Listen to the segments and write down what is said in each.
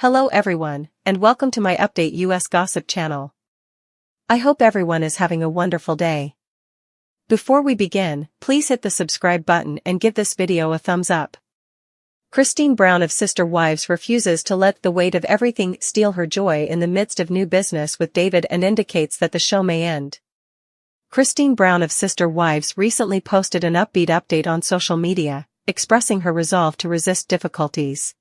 Hello everyone, and welcome to my Update US Gossip channel. I hope everyone is having a wonderful day. Before we begin, please hit the subscribe button and give this video a thumbs up. Christine Brown of Sister Wives refuses to let the weight of everything steal her joy in the midst of new business with David and indicates that the show may end. Christine Brown of Sister Wives recently posted an upbeat update on social media, expressing her resolve to resist difficulties.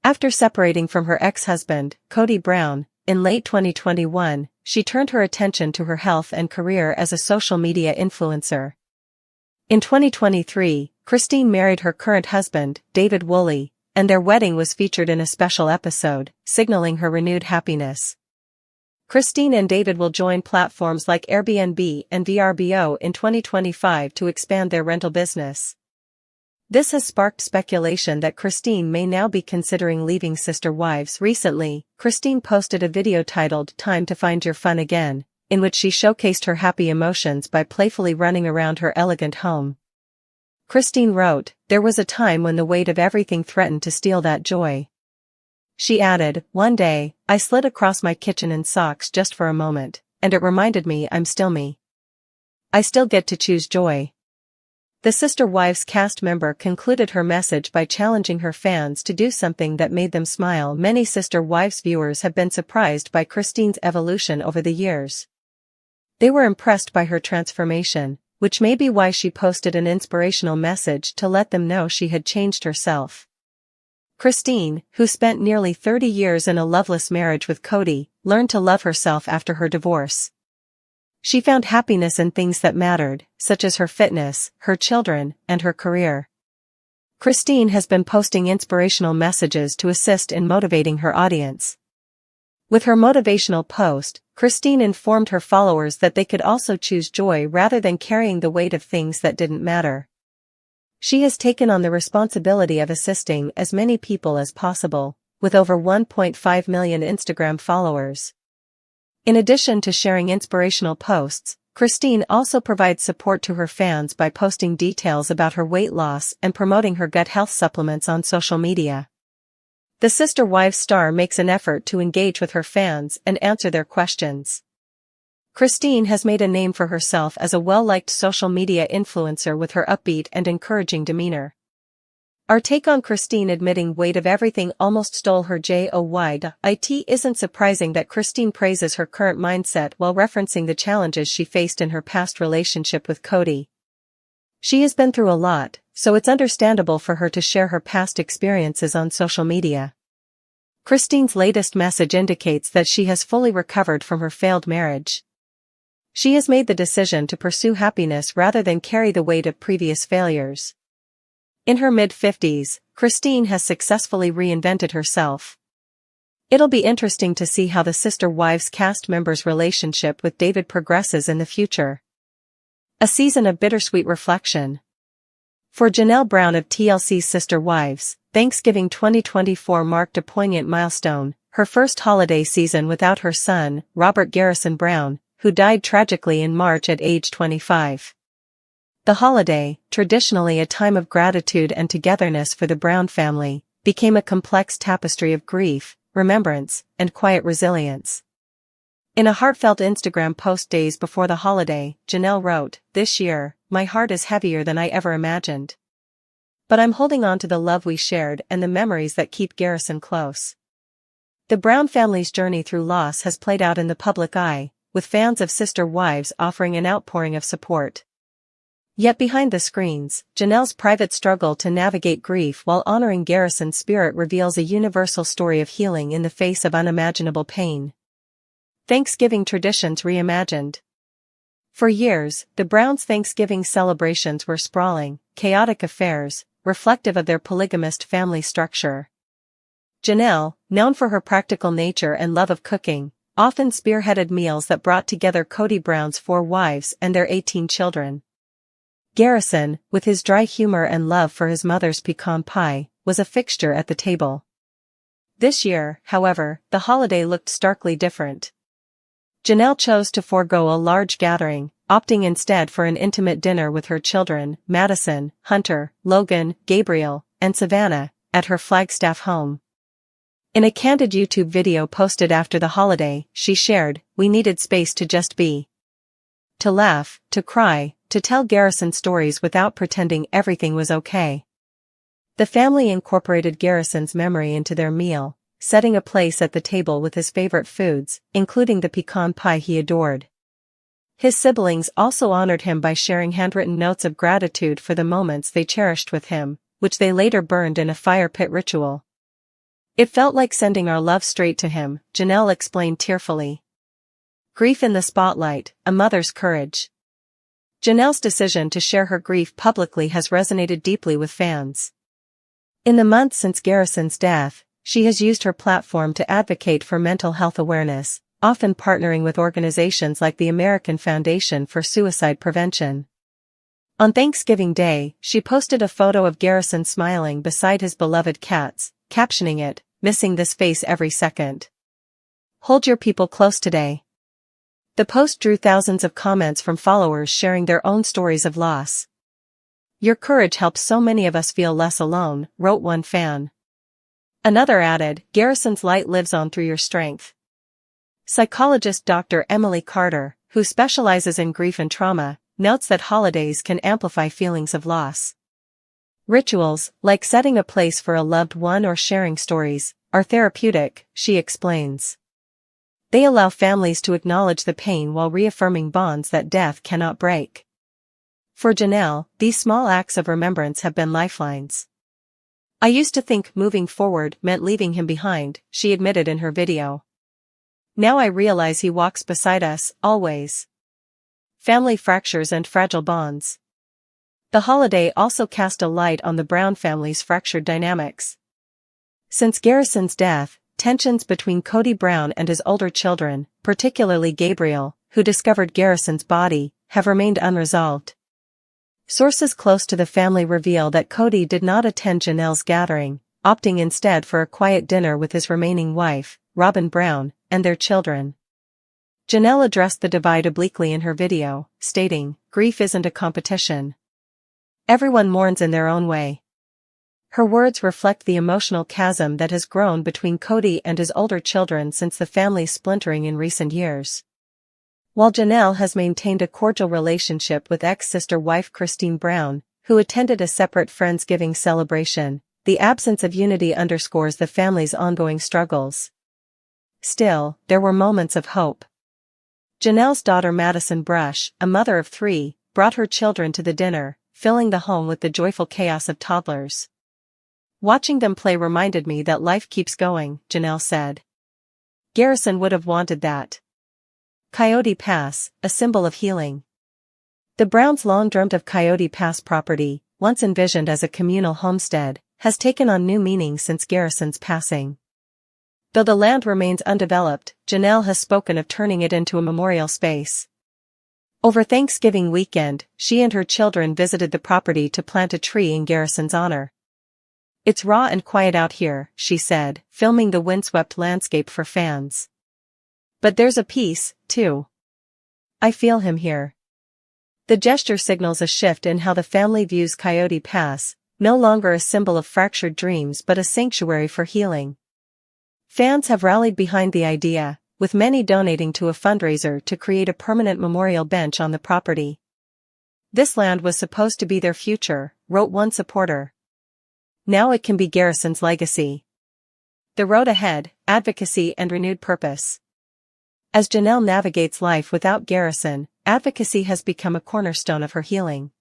After separating from her ex-husband, Kody Brown, in late 2021, she turned her attention to her health and career as a social media influencer. In 2023, Christine married her current husband, David Woolley, and their wedding was featured in a special episode, signaling her renewed happiness. Christine and David will join platforms like Airbnb and VRBO in 2025 to expand their rental business. This has sparked speculation that Christine may now be considering leaving Sister Wives. Recently, Christine posted a video titled "Time to Find Your Fun Again," in which she showcased her happy emotions by playfully running around her elegant home. Christine wrote, "There was a time when the weight of everything threatened to steal that joy." She added, "One day, I slid across my kitchen in socks just for a moment, and it reminded me I'm still me. I still get to choose joy." The Sister Wives cast member concluded her message by challenging her fans to do something that made them smile. Many Sister Wives viewers have been surprised by Christine's evolution over the years. They were impressed by her transformation, which may be why she posted an inspirational message to let them know she had changed herself. Christine, who spent nearly 30 years in a loveless marriage with Kody, learned to love herself after her divorce. She found happiness in things that mattered, such as her fitness, her children, and her career. Christine has been posting inspirational messages to assist in motivating her audience. With her motivational post, Christine informed her followers that they could also choose joy rather than carrying the weight of things that didn't matter. She has taken on the responsibility of assisting as many people as possible, with over 1.5 million Instagram followers. In addition to sharing inspirational posts, Christine also provides support to her fans by posting details about her weight loss and promoting her gut health supplements on social media. The Sister Wives star makes an effort to engage with her fans and answer their questions. Christine has made a name for herself as a well-liked social media influencer with her upbeat and encouraging demeanor. Our take on Christine admitting weight of everything almost stole her joy. It isn't surprising that Christine praises her current mindset while referencing the challenges she faced in her past relationship with Kody. She has been through a lot, so it's understandable for her to share her past experiences on social media. Christine's latest message indicates that she has fully recovered from her failed marriage. She has made the decision to pursue happiness rather than carry the weight of previous failures. In her mid-50s, Christine has successfully reinvented herself. It'll be interesting to see how the Sister Wives cast member's relationship with David progresses in the future. A season of bittersweet reflection. For Janelle Brown of TLC's Sister Wives, Thanksgiving 2024 marked a poignant milestone, her first holiday season without her son, Robert Garrison Brown, who died tragically in March at age 25. The holiday, traditionally a time of gratitude and togetherness for the Brown family, became a complex tapestry of grief, remembrance, and quiet resilience. In a heartfelt Instagram post days before the holiday, Janelle wrote, "This year, my heart is heavier than I ever imagined. But I'm holding on to the love we shared and the memories that keep Garrison close." The Brown family's journey through loss has played out in the public eye, with fans of Sister Wives offering an outpouring of support. Yet behind the screens, Janelle's private struggle to navigate grief while honoring Garrison's spirit reveals a universal story of healing in the face of unimaginable pain. Thanksgiving traditions reimagined. For years, the Browns' Thanksgiving celebrations were sprawling, chaotic affairs, reflective of their polygamist family structure. Janelle, known for her practical nature and love of cooking, often spearheaded meals that brought together Kody Brown's 4 wives and their 18 children. Garrison, with his dry humor and love for his mother's pecan pie, was a fixture at the table. This year, however, the holiday looked starkly different. Janelle chose to forego a large gathering, opting instead for an intimate dinner with her children, Madison, Hunter, Logan, Gabriel, and Savannah, at her Flagstaff home. In a candid YouTube video posted after the holiday, she shared, "We needed space to just be. To laugh, to cry, to tell Garrison stories without pretending everything was okay." The family incorporated Garrison's memory into their meal, setting a place at the table with his favorite foods, including the pecan pie he adored. His siblings also honored him by sharing handwritten notes of gratitude for the moments they cherished with him, which they later burned in a fire pit ritual. "It felt like sending our love straight to him," Janelle explained tearfully. Grief in the spotlight, a mother's courage. Janelle's decision to share her grief publicly has resonated deeply with fans. In the months since Garrison's death, she has used her platform to advocate for mental health awareness, often partnering with organizations like the American Foundation for Suicide Prevention. On Thanksgiving Day, she posted a photo of Garrison smiling beside his beloved cats, captioning it, "Missing this face every second. Hold your people close today." The post drew thousands of comments from followers sharing their own stories of loss. "Your courage helps so many of us feel less alone," wrote one fan. Another added, "Garrison's light lives on through your strength." Psychologist Dr. Emily Carter, who specializes in grief and trauma, notes that holidays can amplify feelings of loss. Rituals, like setting a place for a loved one or sharing stories, are therapeutic, she explains. They allow families to acknowledge the pain while reaffirming bonds that death cannot break. For Janelle, these small acts of remembrance have been lifelines. "I used to think moving forward meant leaving him behind," she admitted in her video. "Now I realize he walks beside us, always." Family fractures and fragile bonds. The holiday also cast a light on the Brown family's fractured dynamics. Since Garrison's death, tensions between Kody Brown and his older children, particularly Gabriel, who discovered Garrison's body, have remained unresolved. Sources close to the family reveal that Kody did not attend Janelle's gathering, opting instead for a quiet dinner with his remaining wife, Robyn Brown, and their children. Janelle addressed the divide obliquely in her video, stating, "Grief isn't a competition. Everyone mourns in their own way." Her words reflect the emotional chasm that has grown between Kody and his older children since the family's splintering in recent years. While Janelle has maintained a cordial relationship with ex-sister wife Christine Brown, who attended a separate Friendsgiving celebration, the absence of unity underscores the family's ongoing struggles. Still, there were moments of hope. Janelle's daughter Madison Brush, a mother of 3, brought her children to the dinner, filling the home with the joyful chaos of toddlers. "Watching them play reminded me that life keeps going," Janelle said. "Garrison would have wanted that." Coyote Pass, a symbol of healing. The Browns' long dreamt of Coyote Pass property, once envisioned as a communal homestead, has taken on new meaning since Garrison's passing. Though the land remains undeveloped, Janelle has spoken of turning it into a memorial space. Over Thanksgiving weekend, she and her children visited the property to plant a tree in Garrison's honor. "It's raw and quiet out here," she said, filming the windswept landscape for fans. "But there's a peace, too. I feel him here." The gesture signals a shift in how the family views Coyote Pass, no longer a symbol of fractured dreams but a sanctuary for healing. Fans have rallied behind the idea, with many donating to a fundraiser to create a permanent memorial bench on the property. "This land was supposed to be their future," wrote one supporter. "Now it can be Garrison's legacy." The road ahead, advocacy and renewed purpose. As Janelle navigates life without Garrison, advocacy has become a cornerstone of her healing.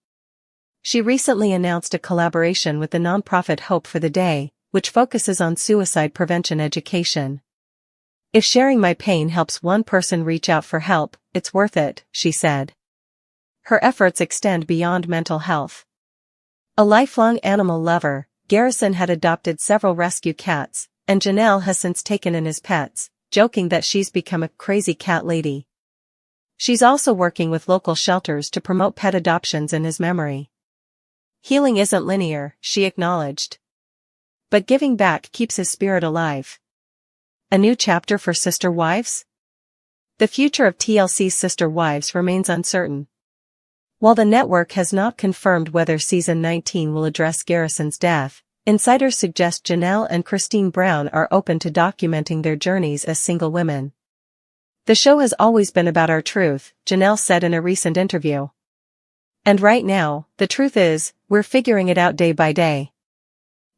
She recently announced a collaboration with the nonprofit Hope for the Day, which focuses on suicide prevention education. "If sharing my pain helps one person reach out for help, it's worth it," she said. Her efforts extend beyond mental health. A lifelong animal lover, Garrison had adopted several rescue cats, and Janelle has since taken in his pets, joking that she's become a crazy cat lady. She's also working with local shelters to promote pet adoptions in his memory. "Healing isn't linear," she acknowledged. "But giving back keeps his spirit alive." A new chapter for Sister Wives? The future of TLC's Sister Wives remains uncertain. While the network has not confirmed whether season 19 will address Garrison's death, Insiders suggest Janelle and Christine Brown are open to documenting their journeys as single women. "The show has always been about our truth," Janelle said in a recent interview. "And right now, the truth is, we're figuring it out day by day."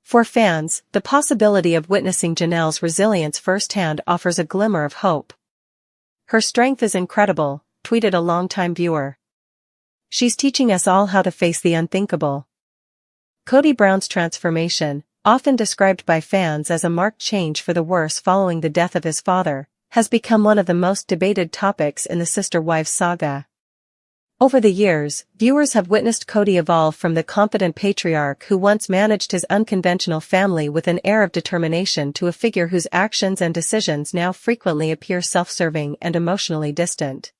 For fans, the possibility of witnessing Janelle's resilience firsthand offers a glimmer of hope. "Her strength is incredible," tweeted a longtime viewer. "She's teaching us all how to face the unthinkable." Kody Brown's transformation, often described by fans as a marked change for the worse following the death of his father, has become one of the most debated topics in the sister-wives saga. Over the years, viewers have witnessed Kody evolve from the confident patriarch who once managed his unconventional family with an air of determination to a figure whose actions and decisions now frequently appear self-serving and emotionally distant.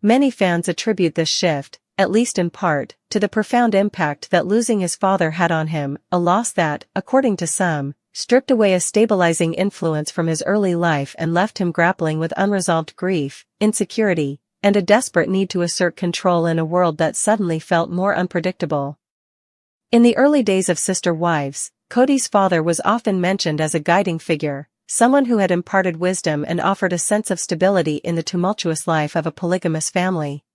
Many fans attribute this shift, at least in part, to the profound impact that losing his father had on him, a loss that, according to some, stripped away a stabilizing influence from his early life and left him grappling with unresolved grief, insecurity, and a desperate need to assert control in a world that suddenly felt more unpredictable. In the early days of Sister Wives, Kody's father was often mentioned as a guiding figure, someone who had imparted wisdom and offered a sense of stability in the tumultuous life of a polygamous family.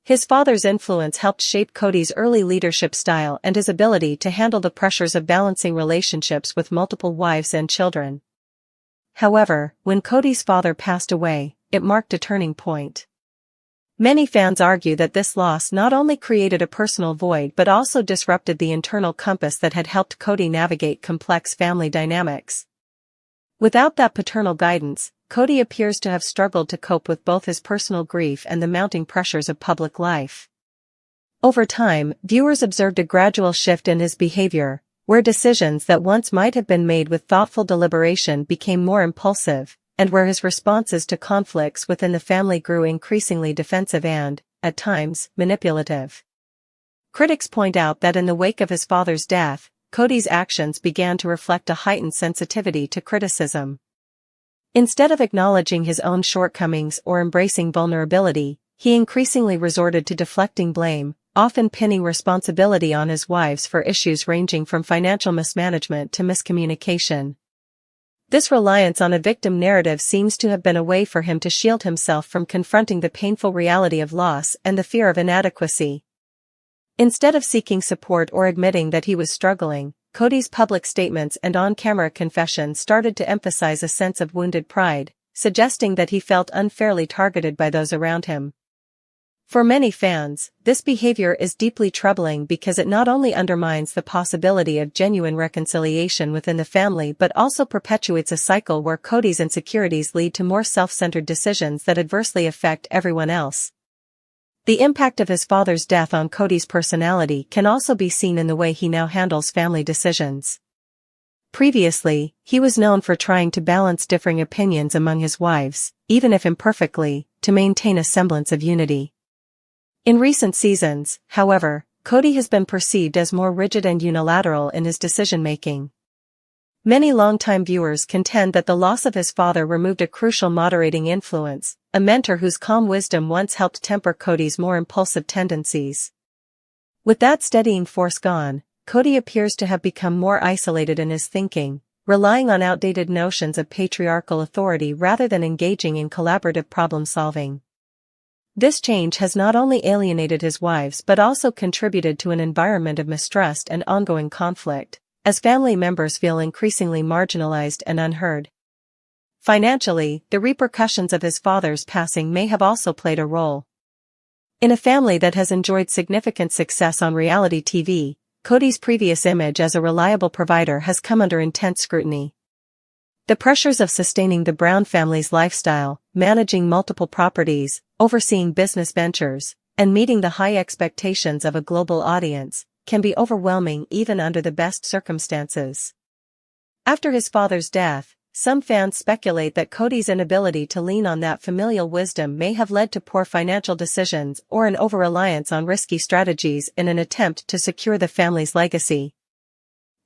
His father's influence helped shape Kody's early leadership style and his ability to handle the pressures of balancing relationships with multiple wives and children. However, when Kody's father passed away, it marked a turning point. Many fans argue that this loss not only created a personal void but also disrupted the internal compass that had helped Kody navigate complex family dynamics. Without that paternal guidance, Kody appears to have struggled to cope with both his personal grief and the mounting pressures of public life. Over time, viewers observed a gradual shift in his behavior, where decisions that once might have been made with thoughtful deliberation became more impulsive, and where his responses to conflicts within the family grew increasingly defensive and, at times, manipulative. Critics point out that in the wake of his father's death, Kody's actions began to reflect a heightened sensitivity to criticism. Instead of acknowledging his own shortcomings or embracing vulnerability, he increasingly resorted to deflecting blame, often pinning responsibility on his wives for issues ranging from financial mismanagement to miscommunication. This reliance on a victim narrative seems to have been a way for him to shield himself from confronting the painful reality of loss and the fear of inadequacy. Instead of seeking support or admitting that he was struggling, Kody's public statements and on-camera confessions started to emphasize a sense of wounded pride, suggesting that he felt unfairly targeted by those around him. For many fans, this behavior is deeply troubling because it not only undermines the possibility of genuine reconciliation within the family but also perpetuates a cycle where Kody's insecurities lead to more self-centered decisions that adversely affect everyone else. The impact of his father's death on Kody's personality can also be seen in the way he now handles family decisions. Previously, he was known for trying to balance differing opinions among his wives, even if imperfectly, to maintain a semblance of unity. In recent seasons, however, Kody has been perceived as more rigid and unilateral in his decision-making. Many longtime viewers contend that the loss of his father removed a crucial moderating influence, a mentor whose calm wisdom once helped temper Kody's more impulsive tendencies. With that steadying force gone, Kody appears to have become more isolated in his thinking, relying on outdated notions of patriarchal authority rather than engaging in collaborative problem-solving. This change has not only alienated his wives but also contributed to an environment of mistrust and ongoing conflict, as family members feel increasingly marginalized and unheard. Financially, the repercussions of his father's passing may have also played a role. In a family that has enjoyed significant success on reality TV, Kody's previous image as a reliable provider has come under intense scrutiny. The pressures of sustaining the Brown family's lifestyle, managing multiple properties, overseeing business ventures, and meeting the high expectations of a global audience, can be overwhelming even under the best circumstances. After his father's death, some fans speculate that Kody's inability to lean on that familial wisdom may have led to poor financial decisions or an over-reliance on risky strategies in an attempt to secure the family's legacy.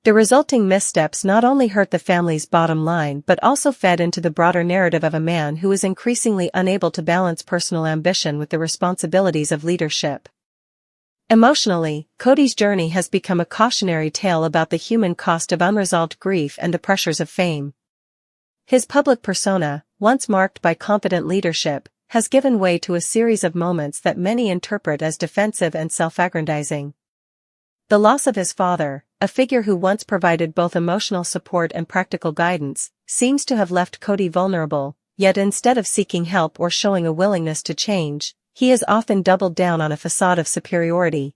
The resulting missteps not only hurt the family's bottom line but also fed into the broader narrative of a man who is increasingly unable to balance personal ambition with the responsibilities of leadership. Emotionally, Kody's journey has become a cautionary tale about the human cost of unresolved grief and the pressures of fame. His public persona, once marked by confident leadership, has given way to a series of moments that many interpret as defensive and self-aggrandizing. The loss of his father, a figure who once provided both emotional support and practical guidance, seems to have left Kody vulnerable, yet instead of seeking help or showing a willingness to change, he has often doubled down on a facade of superiority.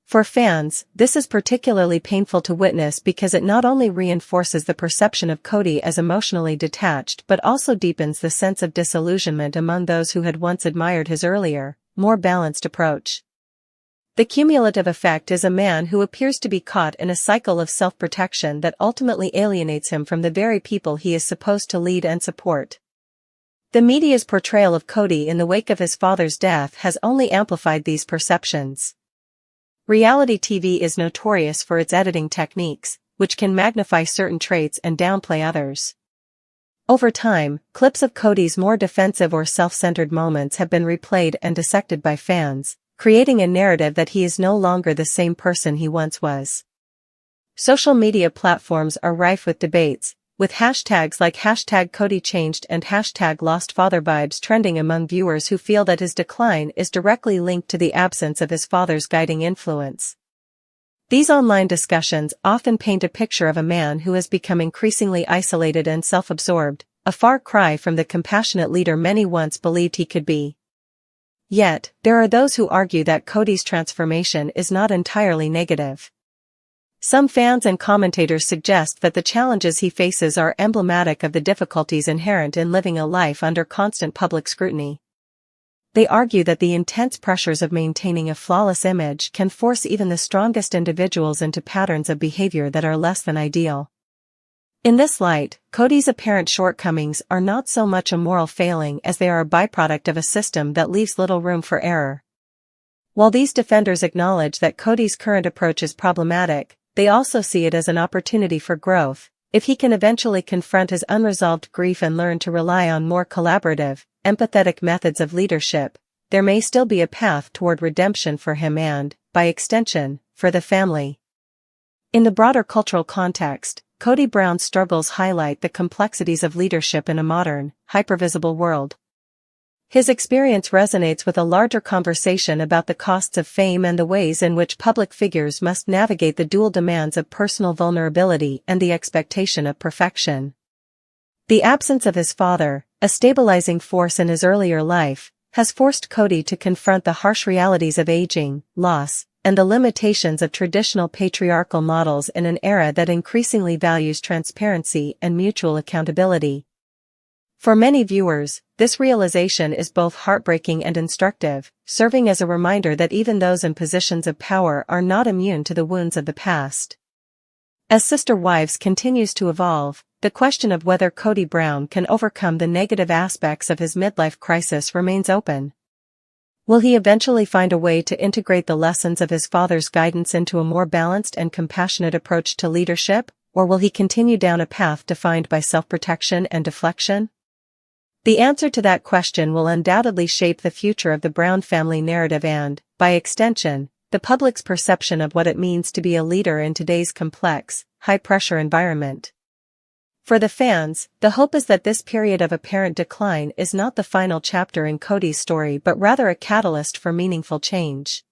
For fans, this is particularly painful to witness because it not only reinforces the perception of Kody as emotionally detached but also deepens the sense of disillusionment among those who had once admired his earlier, more balanced approach. The cumulative effect is a man who appears to be caught in a cycle of self-protection that ultimately alienates him from the very people he is supposed to lead and support. The media's portrayal of Kody in the wake of his father's death has only amplified these perceptions. Reality TV is notorious for its editing techniques, which can magnify certain traits and downplay others. Over time, clips of Kody's more defensive or self-centered moments have been replayed and dissected by fans, creating a narrative that he is no longer the same person he once was. Social media platforms are rife with debates, with hashtags like #KodyChanged and #LostFatherVibes trending among viewers who feel that his decline is directly linked to the absence of his father's guiding influence. These online discussions often paint a picture of a man who has become increasingly isolated and self-absorbed, a far cry from the compassionate leader many once believed he could be. Yet, there are those who argue that Kody's transformation is not entirely negative. Some fans and commentators suggest that the challenges he faces are emblematic of the difficulties inherent in living a life under constant public scrutiny. They argue that the intense pressures of maintaining a flawless image can force even the strongest individuals into patterns of behavior that are less than ideal. In this light, Kody's apparent shortcomings are not so much a moral failing as they are a byproduct of a system that leaves little room for error. While these defenders acknowledge that Kody's current approach is problematic, they also see it as an opportunity for growth. If he can eventually confront his unresolved grief and learn to rely on more collaborative, empathetic methods of leadership, there may still be a path toward redemption for him and, by extension, for the family. In the broader cultural context, Kody Brown's struggles highlight the complexities of leadership in a modern, hypervisible world. His experience resonates with a larger conversation about the costs of fame and the ways in which public figures must navigate the dual demands of personal vulnerability and the expectation of perfection. The absence of his father, a stabilizing force in his earlier life, has forced Kody to confront the harsh realities of aging, loss, and the limitations of traditional patriarchal models in an era that increasingly values transparency and mutual accountability. For many viewers, this realization is both heartbreaking and instructive, serving as a reminder that even those in positions of power are not immune to the wounds of the past. As Sister Wives continues to evolve, the question of whether Kody Brown can overcome the negative aspects of his midlife crisis remains open. Will he eventually find a way to integrate the lessons of his father's guidance into a more balanced and compassionate approach to leadership, or will he continue down a path defined by self-protection and deflection? The answer to that question will undoubtedly shape the future of the Brown family narrative and, by extension, the public's perception of what it means to be a leader in today's complex, high-pressure environment. For the fans, the hope is that this period of apparent decline is not the final chapter in Kody's story but rather a catalyst for meaningful change.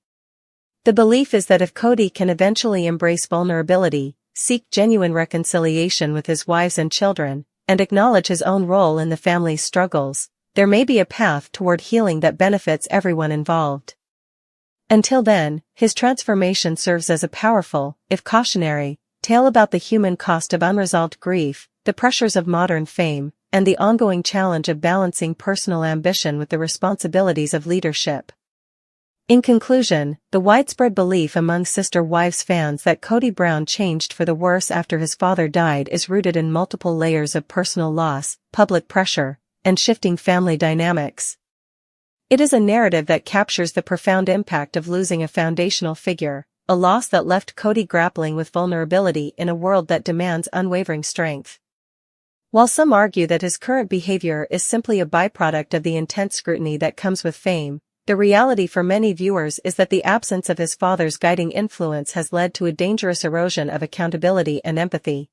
The belief is that if Kody can eventually embrace vulnerability, seek genuine reconciliation with his wives and children, and acknowledge his own role in the family's struggles, there may be a path toward healing that benefits everyone involved. Until then, his transformation serves as a powerful, if cautionary, tale about the human cost of unresolved grief, the pressures of modern fame, and the ongoing challenge of balancing personal ambition with the responsibilities of leadership. In conclusion, the widespread belief among Sister Wives fans that Kody Brown changed for the worse after his father died is rooted in multiple layers of personal loss, public pressure, and shifting family dynamics. It is a narrative that captures the profound impact of losing a foundational figure, a loss that left Kody grappling with vulnerability in a world that demands unwavering strength. While some argue that his current behavior is simply a byproduct of the intense scrutiny that comes with fame, The reality for many viewers is that the absence of his father's guiding influence has led to a dangerous erosion of accountability and empathy.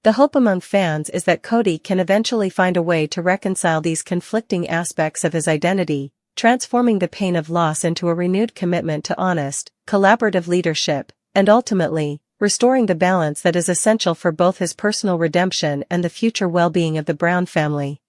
The hope among fans is that Kody can eventually find a way to reconcile these conflicting aspects of his identity, transforming the pain of loss into a renewed commitment to honest, collaborative leadership, and ultimately, restoring the balance that is essential for both his personal redemption and the future well-being of the Brown family.